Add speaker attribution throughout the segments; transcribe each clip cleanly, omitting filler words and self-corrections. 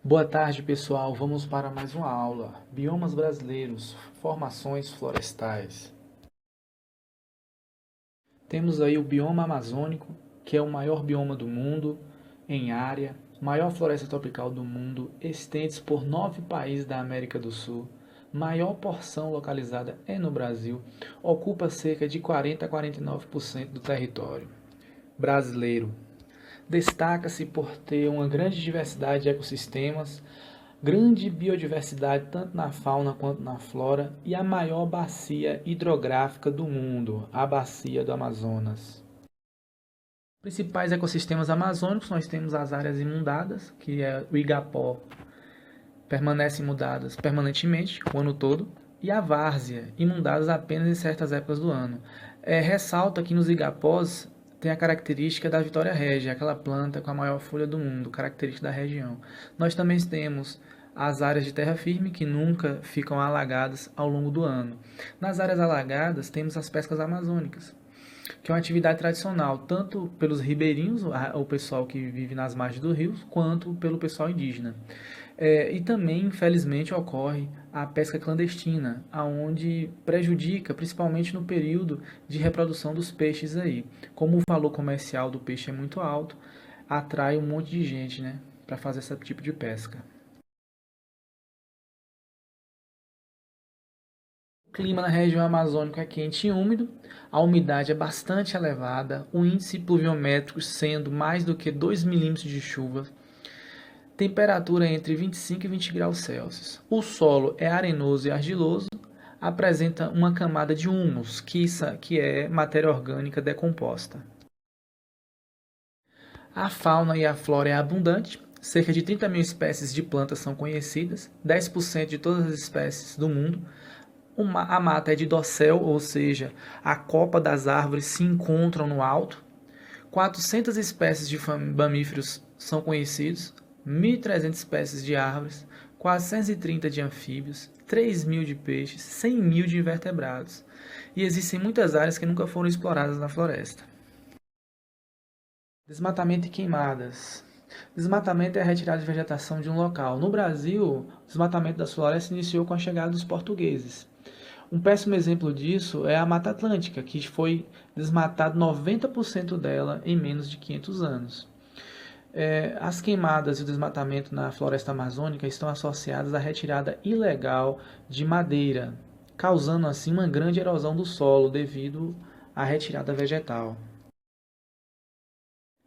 Speaker 1: Boa tarde, pessoal. Vamos para mais uma aula. Biomas brasileiros, formações florestais. Temos aí o bioma amazônico, que é o maior bioma do mundo em área, maior floresta tropical do mundo, estende-se por 9 países da América do Sul, maior porção localizada é no Brasil, ocupa cerca de 40 a 49% do território brasileiro. Destaca-se por ter uma grande diversidade de ecossistemas, grande biodiversidade tanto na fauna quanto na flora e a maior bacia hidrográfica do mundo, a Bacia do Amazonas. Principais ecossistemas amazônicos, nós temos as áreas inundadas, que é o Igapó, permanecem inundadas permanentemente, o ano todo, e a várzea, inundadas apenas em certas épocas do ano. Ressalta que nos igapós tem a característica da Vitória régia, aquela planta com a maior folha do mundo, característica da região. Nós também temos as áreas de terra firme que nunca ficam alagadas ao longo do ano. Nas áreas alagadas temos as pescas amazônicas, que é uma atividade tradicional, tanto pelos ribeirinhos, o pessoal que vive nas margens do rio, quanto pelo pessoal indígena. E também, infelizmente, ocorre a pesca clandestina, aonde prejudica, principalmente no período de reprodução dos peixes aí. Como o valor comercial do peixe é muito alto, atrai um monte de gente, né, para fazer esse tipo de pesca. O clima na região amazônica é quente e úmido, a umidade é bastante elevada, o índice pluviométrico sendo mais do que 2 milímetros de chuva, temperatura entre 25 e 20 graus Celsius. O solo é arenoso e argiloso, apresenta uma camada de humus, que é matéria orgânica decomposta. A fauna e a flora é abundante, cerca de 30 mil espécies de plantas são conhecidas, 10% de todas as espécies do mundo. A mata é de dossel, ou seja, a copa das árvores se encontram no alto. 400 espécies de mamíferos são conhecidos, 1.300 espécies de árvores, 430 de anfíbios, 3.000 de peixes, 100.000 de invertebrados. E existem muitas áreas que nunca foram exploradas na floresta. Desmatamento e queimadas. Desmatamento é a retirada de vegetação de um local. No Brasil, o desmatamento das florestas iniciou com a chegada dos portugueses. Um péssimo exemplo disso é a Mata Atlântica, que foi desmatado 90% dela em menos de 500 anos. As queimadas e o desmatamento na floresta amazônica estão associadas à retirada ilegal de madeira, causando assim uma grande erosão do solo devido à retirada vegetal.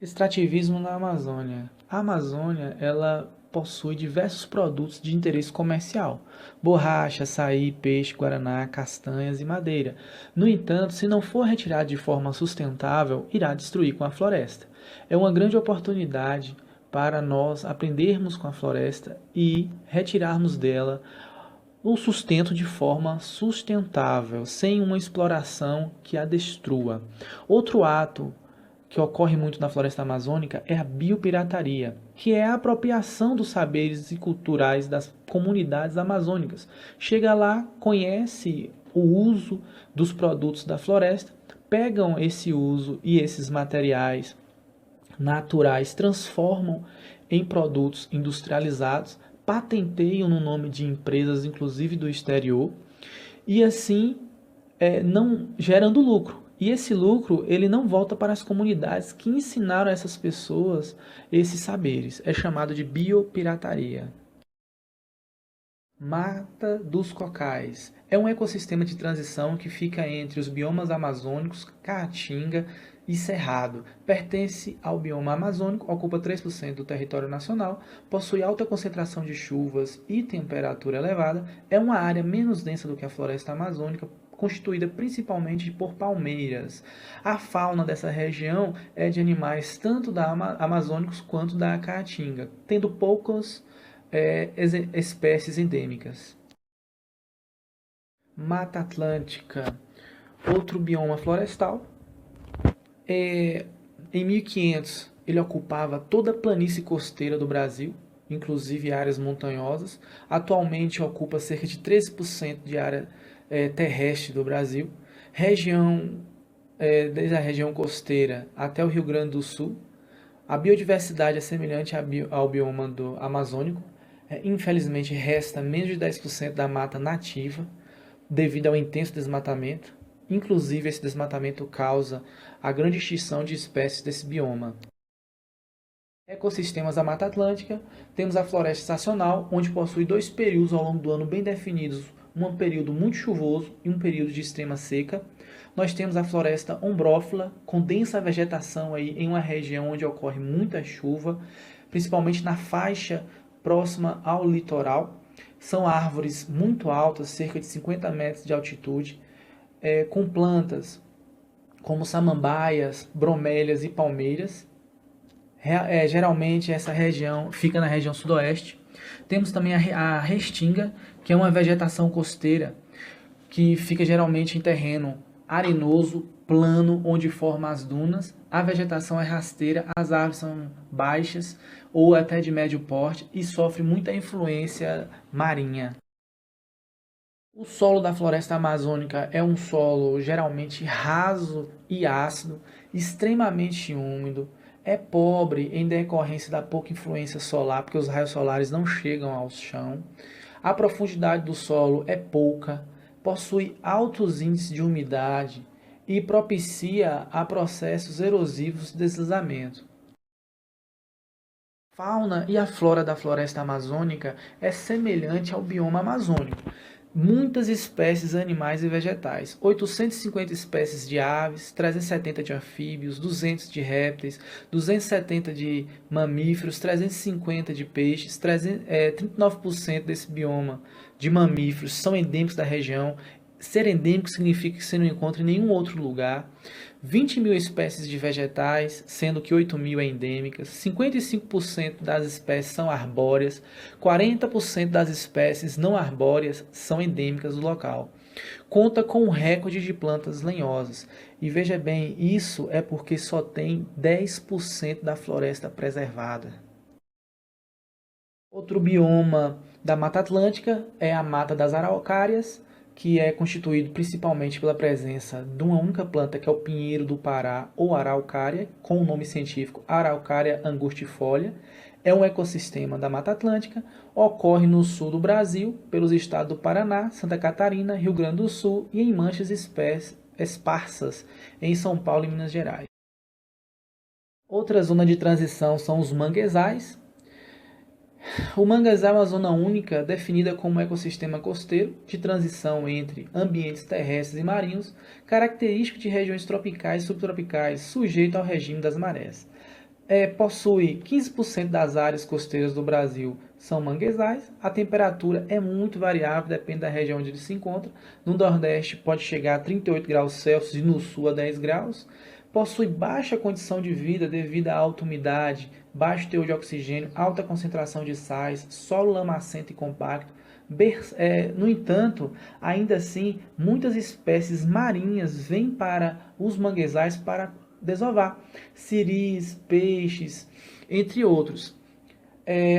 Speaker 1: Extrativismo na Amazônia. A Amazônia, ela possui diversos produtos de interesse comercial: borracha, açaí, peixe, guaraná, castanhas e madeira. No entanto, se não for retirado de forma sustentável, irá destruir com a floresta. É uma grande oportunidade para nós aprendermos com a floresta e retirarmos dela o sustento de forma sustentável, sem uma exploração que a destrua. Outro ato que ocorre muito na floresta amazônica é a biopirataria, que é a apropriação dos saberes e culturais das comunidades amazônicas. Chega lá, conhece o uso dos produtos da floresta, pegam esse uso e esses materiais naturais, transformam em produtos industrializados, patenteiam no nome de empresas, inclusive do exterior, e assim não gerando lucro. E esse lucro ele não volta para as comunidades que ensinaram a essas pessoas esses saberes. É chamado de biopirataria. Mata dos Cocais é um ecossistema de transição que fica entre os biomas amazônicos, Caatinga e Cerrado. Pertence ao bioma amazônico, ocupa 3% do território nacional, possui alta concentração de chuvas e temperatura elevada, é uma área menos densa do que a floresta amazônica, constituída principalmente por palmeiras. A fauna dessa região é de animais tanto da amazônicos quanto da Caatinga, tendo poucos espécies endêmicas. Mata Atlântica, outro bioma florestal. Em 1500, ele ocupava toda a planície costeira do Brasil, inclusive áreas montanhosas. Atualmente ocupa cerca de 13% de área terrestre do Brasil. Desde a região costeira até o Rio Grande do Sul. A biodiversidade é semelhante ao bioma amazônico. Infelizmente, resta menos de 10% da mata nativa devido ao intenso desmatamento. Inclusive, esse desmatamento causa a grande extinção de espécies desse bioma. Ecossistemas da Mata Atlântica, temos a floresta estacional, onde possui dois períodos ao longo do ano bem definidos, um período muito chuvoso e um período de extrema seca. Nós temos a floresta ombrófila, com densa vegetação aí em uma região onde ocorre muita chuva, principalmente na faixa próxima ao litoral. São árvores muito altas, cerca de 50 metros de altitude, com plantas como samambaias, bromélias e palmeiras. Geralmente essa região fica na região sudoeste. Temos também a restinga, que é uma vegetação costeira que fica geralmente em terreno arenoso, plano, onde forma as dunas. A vegetação é rasteira, as árvores são baixas ou até de médio porte e sofre muita influência marinha. O solo da floresta amazônica é um solo geralmente raso e ácido, extremamente úmido, é pobre em decorrência da pouca influência solar, porque os raios solares não chegam ao chão. A profundidade do solo é pouca, possui altos índices de umidade e propicia a processos erosivos de deslizamento. A fauna e a flora da floresta amazônica é semelhante ao bioma amazônico. Muitas espécies animais e vegetais, 850 espécies de aves, 370 de anfíbios, 200 de répteis, 270 de mamíferos, 350 de peixes, 39% desse bioma de mamíferos são endêmicos da região. Ser endêmico significa que você não encontra em nenhum outro lugar. 20 mil espécies de vegetais, sendo que 8 mil é endêmicas. 55% das espécies são arbóreas. 40% das espécies não arbóreas são endêmicas do local. Conta com um recorde de plantas lenhosas. E veja bem, isso é porque só tem 10% da floresta preservada. Outro bioma da Mata Atlântica é a Mata das Araucárias, que é constituído principalmente pela presença de uma única planta, que é o pinheiro do Pará ou araucária, com o nome científico Araucária angustifolia. É um ecossistema da Mata Atlântica, ocorre no sul do Brasil, pelos estados do Paraná, Santa Catarina, Rio Grande do Sul e em manchas esparsas em São Paulo e Minas Gerais. Outra zona de transição são os manguezais. O manguezal é uma zona única definida como um ecossistema costeiro de transição entre ambientes terrestres e marinhos, característico de regiões tropicais e subtropicais, sujeito ao regime das marés. Possui 15% das áreas costeiras do Brasil são manguezais. A temperatura é muito variável, depende da região onde ele se encontra. No Nordeste pode chegar a 38 graus Celsius e no Sul a 10 graus. Possui baixa condição de vida devido à alta umidade, baixo teor de oxigênio, alta concentração de sais, solo lamacento e compacto. No entanto, ainda assim, muitas espécies marinhas vêm para os manguezais para desovar, siris, peixes, entre outros.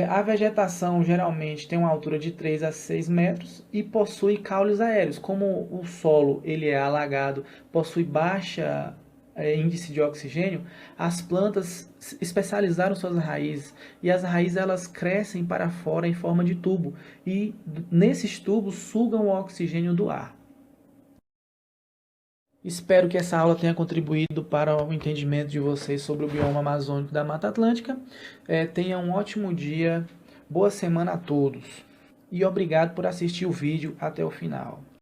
Speaker 1: A vegetação geralmente tem uma altura de 3 a 6 metros e possui caules aéreos. Como o solo ele é alagado, possui baixa índice de oxigênio, as plantas especializaram suas raízes e as raízes elas crescem para fora em forma de tubo e nesses tubos sugam o oxigênio do ar. Espero que essa aula tenha contribuído para o entendimento de vocês sobre o bioma amazônico da Mata Atlântica. Tenha um ótimo dia, boa semana a todos e obrigado por assistir o vídeo até o final.